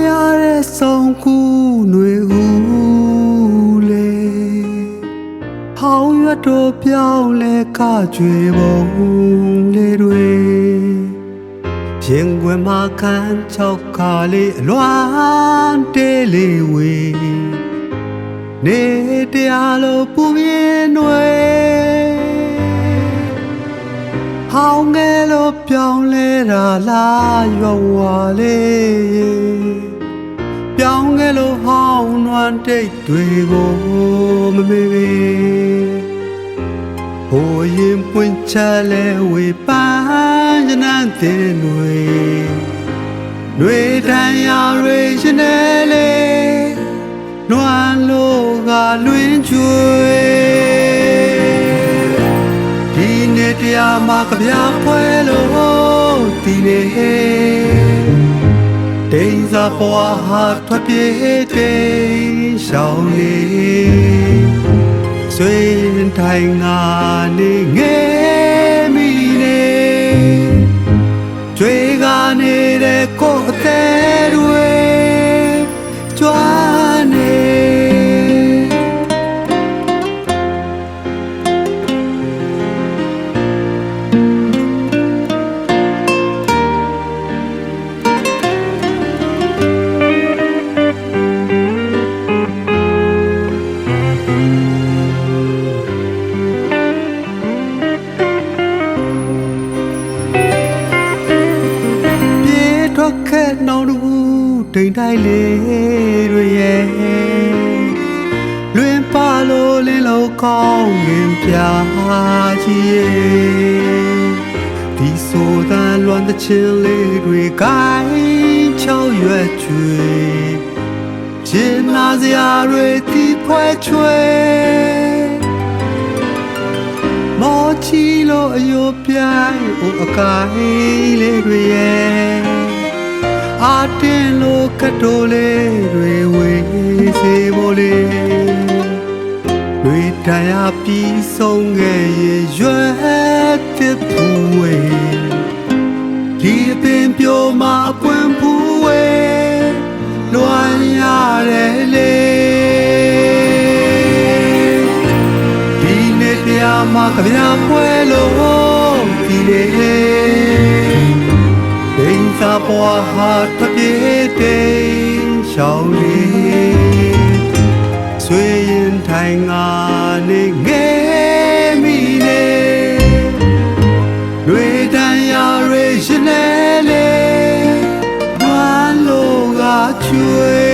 ရတဲ့ဆုံးကူຫນွေဦးလေဟောင်းရွတ်တို့ပြောင်းလဲကကြွေပုံလေးတွေရင်ခွင်မှာခန်းချောက်ကားလေးအလွမ်းတေးလေးဝေနေတရားလိုပူပြင်းတွေဟောင်းငယ်လိုပြောင်းလဲတာလားရွာဝါလေးပြောင်းငယ်လိုဟောင်းနွမ်းတိတ်တွေကိုမမေ့ပေဟိုရင်ပွင့်ချလဲဝေပန်းရနန်းတဲ့ຫນွေတန်ရာတွေရှင်နေလေနွမ်းလို့ကလွင်ကျွေဒီနေ့တရားမှာကြပြပွဲလို့ဒီနေ့တိမ်စာပွားဟာထွက်ပြေးတိမ်ရှောင်းနေဆွေးထိုင်ငါနေငယ်မိနေကြွေးနေတဲ့ကိုယ်အသေးတွေကြွားနေနှောင်းတူတိမ်တိုင်းလေးတွေရဲ့လွင်ပါလို့လင်းလို့ကောင်းငင်ပြာကြီးရဲ့ဒီဆိုတန်လွမ်းတဲ့ချင်းလေးတွေကိုင်းချောက်ရွက်ချွေချင်နာစရာတွေတီးဖွဲချွေမောချီလို့အယိုပြိုင်အိုအကိုင်းလေးတွေရဲ့အာတင်လိုကတိုလေးတွေဝေးစေဖို့လေတွေတရားပြီးဆုံးခဲ့ရဲ့ရွယ်တစ်ဖူးဝေးဒီအပင်ပြိုမှာအပွင့်ဖူးဝေးလွမ်းရတယ်လေဒီနေ့တရားမှာကြပြပွဲလို့ဒီနေ့တိမ်စာပွားဟာထွက်ပြေးတိမ်ရှောင်းနေဆွေးရင်ထိုင်ငါနေငယ်မိနေတွေတန်ရာတွေရှင်နေလေနွမ်းလိုကချွေ